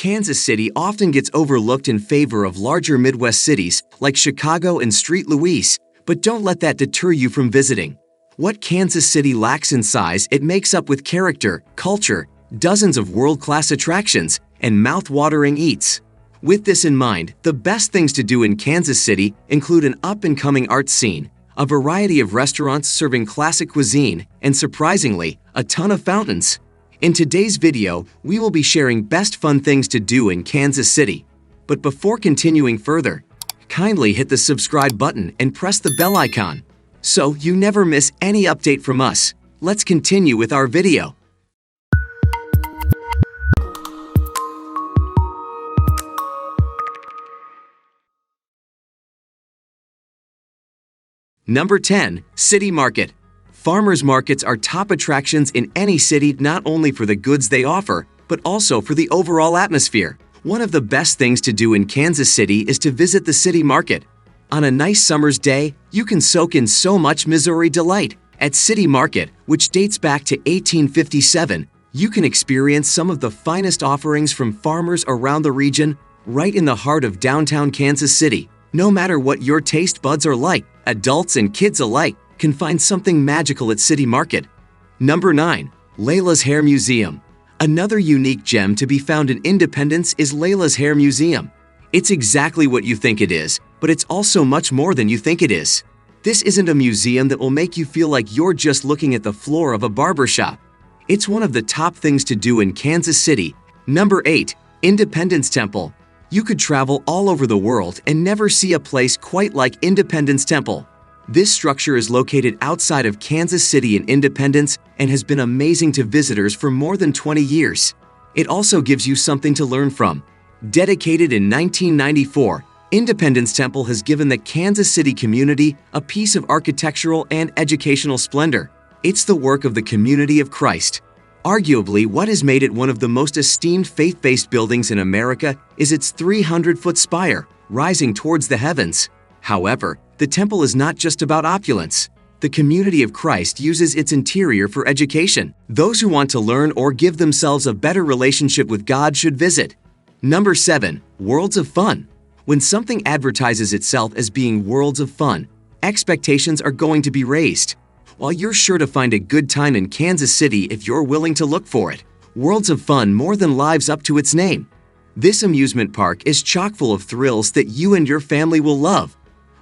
Kansas City often gets overlooked in favor of larger Midwest cities like Chicago and St. Louis, but don't let that deter you from visiting. What Kansas City lacks in size, it makes up with character, culture, dozens of world-class attractions, and mouth-watering eats. With this in mind, the best things to do in Kansas City include an up-and-coming art scene, a variety of restaurants serving classic cuisine, and surprisingly, a ton of fountains. In today's video, we will be sharing best fun things to do in Kansas City. But before continuing further, kindly hit the subscribe button and press the bell icon, so you never miss any update from us. Let's continue with our video. Number 10. City Market. Farmers markets are top attractions in any city, not only for the goods they offer, but also for the overall atmosphere. One of the best things to do in Kansas City is to visit the city market. On a nice summer's day, you can soak in so much Missouri delight. At City Market, which dates back to 1857, you can experience some of the finest offerings from farmers around the region, right in the heart of downtown Kansas City. No matter what your taste buds are like, adults and kids alike can find something magical at City Market. Number 9. Layla's Hair Museum. Another unique gem to be found in Independence is Layla's Hair Museum. It's exactly what you think it is, but it's also much more than you think it is. This isn't a museum that will make you feel like you're just looking at the floor of a barbershop. It's one of the top things to do in Kansas City. Number 8. Independence Temple. You could travel all over the world and never see a place quite like Independence Temple. This structure is located outside of Kansas City in Independence and has been amazing to visitors for more than 20 years. It also gives you something to learn from. Dedicated in 1994, Independence Temple has given the Kansas City community a piece of architectural and educational splendor. It's the work of the Community of Christ. Arguably, what has made it one of the most esteemed faith-based buildings in America is its 300-foot spire, rising towards the heavens. However, the temple is not just about opulence. The Community of Christ uses its interior for education. Those who want to learn or give themselves a better relationship with God should visit. Number 7. Worlds of Fun. When something advertises itself as being worlds of fun, expectations are going to be raised. While you're sure to find a good time in Kansas City if you're willing to look for it, Worlds of Fun more than lives up to its name. This amusement park is chock full of thrills that you and your family will love.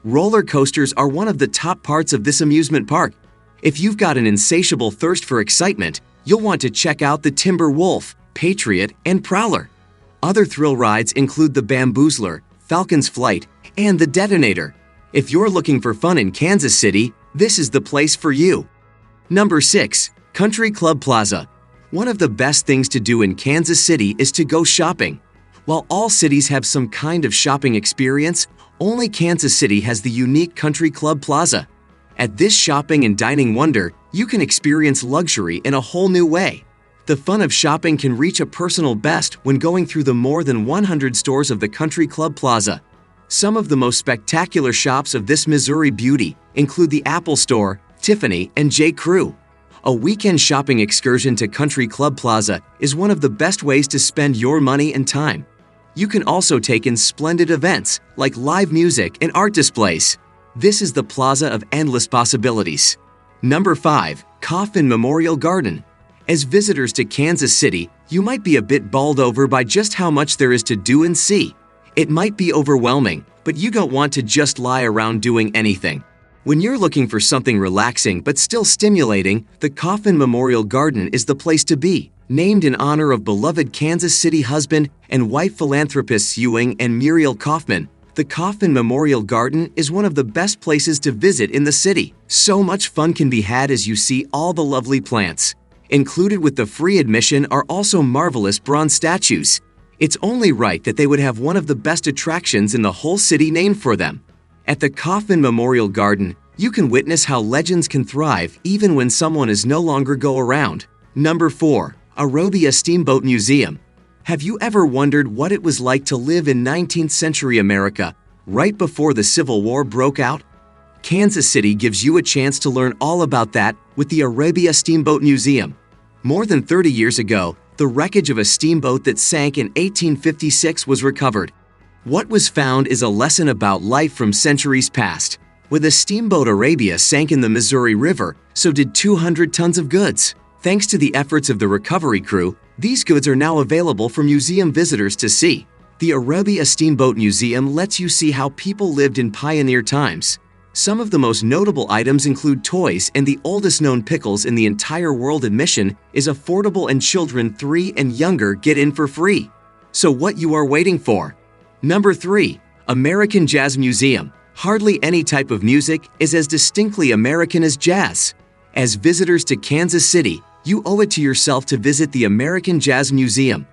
Roller coasters are one of the top parts of this amusement park. If you've got an insatiable thirst for excitement, you'll want to check out the Timber Wolf, Patriot, and Prowler. Other thrill rides include the Bamboozler, Falcon's Flight, and the Detonator. If you're looking for fun in Kansas City, this is the place for you. Number 6. Country Club Plaza. One of the best things to do in Kansas City is to go shopping. While all cities have some kind of shopping experience, only Kansas City has the unique Country Club Plaza. At this shopping and dining wonder, you can experience luxury in a whole new way. The fun of shopping can reach a personal best when going through the more than 100 stores of the Country Club Plaza. Some of the most spectacular shops of this Missouri beauty include the Apple Store, Tiffany, and J. Crew. A weekend shopping excursion to Country Club Plaza is one of the best ways to spend your money and time. You can also take in splendid events like live music and art displays. This is the plaza of endless possibilities. Number 5. Kauffman Memorial Garden. As visitors to Kansas City, you might be a bit bowled over by just how much there is to do and see. It might be overwhelming, but you don't want to just lie around doing anything. When you're looking for something relaxing but still stimulating, the Kauffman Memorial Garden is the place to be. Named in honor of beloved Kansas City husband and wife philanthropists Ewing and Muriel Kauffman, the Kauffman Memorial Garden is one of the best places to visit in the city. So much fun can be had as you see all the lovely plants. Included with the free admission are also marvelous bronze statues. It's only right that they would have one of the best attractions in the whole city named for them. At the Kauffman Memorial Garden, you can witness how legends can thrive even when someone is no longer around. Number 4. Arabia Steamboat Museum. Have you ever wondered what it was like to live in 19th century America, right before the Civil War broke out? Kansas City gives you a chance to learn all about that with the Arabia Steamboat Museum. More than 30 years ago, The wreckage of a steamboat that sank in 1856 was recovered. What was found is a lesson about life from centuries past. When the steamboat Arabia sank in the Missouri River, so did 200 tons of goods. Thanks to the efforts of the recovery crew, these goods are now available for museum visitors to see. The Arabia Steamboat Museum lets you see how people lived in pioneer times. Some of the most notable items include toys, and the oldest known pickles in the entire world. Admission is affordable and children 3 and younger get in for free. So what you are waiting for? Number 3. American Jazz Museum. Hardly any type of music is as distinctly American as jazz. As visitors to Kansas City, you owe it to yourself to visit the American Jazz Museum.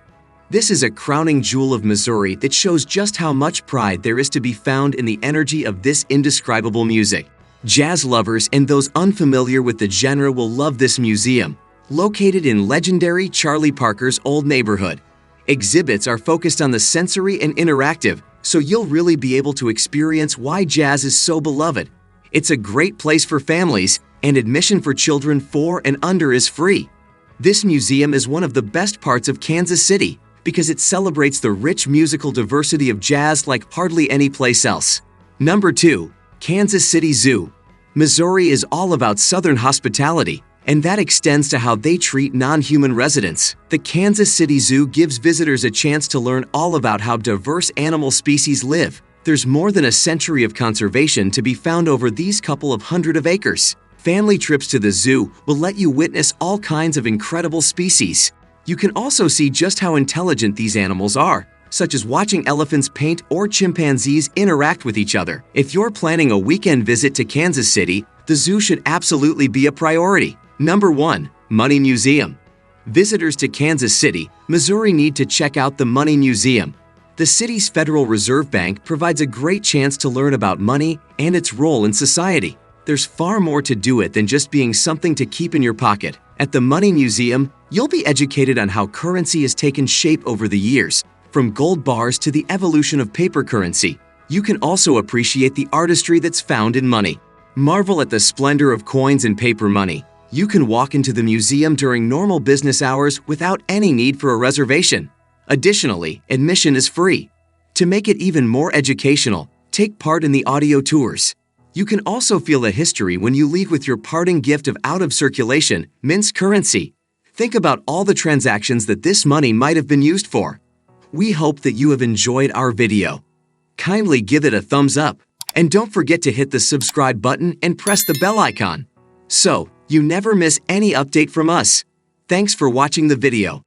This is a crowning jewel of Missouri that shows just how much pride there is to be found in the energy of this indescribable music. Jazz lovers and those unfamiliar with the genre will love this museum. Located in legendary Charlie Parker's old neighborhood, exhibits are focused on the sensory and interactive, so you'll really be able to experience why jazz is so beloved. It's a great place for families, and admission for children 4 and under is free. This museum is one of the best parts of Kansas City, because it celebrates the rich musical diversity of jazz like hardly any place else. Number 2. Kansas City Zoo. Missouri is all about Southern hospitality, and that extends to how they treat non-human residents. The Kansas City Zoo gives visitors a chance to learn all about how diverse animal species live. There's more than a century of conservation to be found over these couple of hundred of acres. Family trips to the zoo will let you witness all kinds of incredible species. You can also see just how intelligent these animals are, such as watching elephants paint or chimpanzees interact with each other. If you're planning a weekend visit to Kansas City, the zoo should absolutely be a priority. Number 1. Money Museum. Visitors to Kansas City, Missouri need to check out the Money Museum. The city's Federal Reserve Bank provides a great chance to learn about money and its role in society. There's far more to do it than just being something to keep in your pocket. At the Money Museum, you'll be educated on how currency has taken shape over the years, from gold bars to the evolution of paper currency. You can also appreciate the artistry that's found in money. Marvel at the splendor of coins and paper money. You can walk into the museum during normal business hours without any need for a reservation. Additionally, admission is free. To make it even more educational, take part in the audio tours. You can also feel the history when you leave with your parting gift of out-of-circulation, mint currency. Think about all the transactions that this money might have been used for. We hope that you have enjoyed our video. Kindly give it a thumbs up, and don't forget to hit the subscribe button and press the bell icon, so you never miss any update from us. Thanks for watching the video.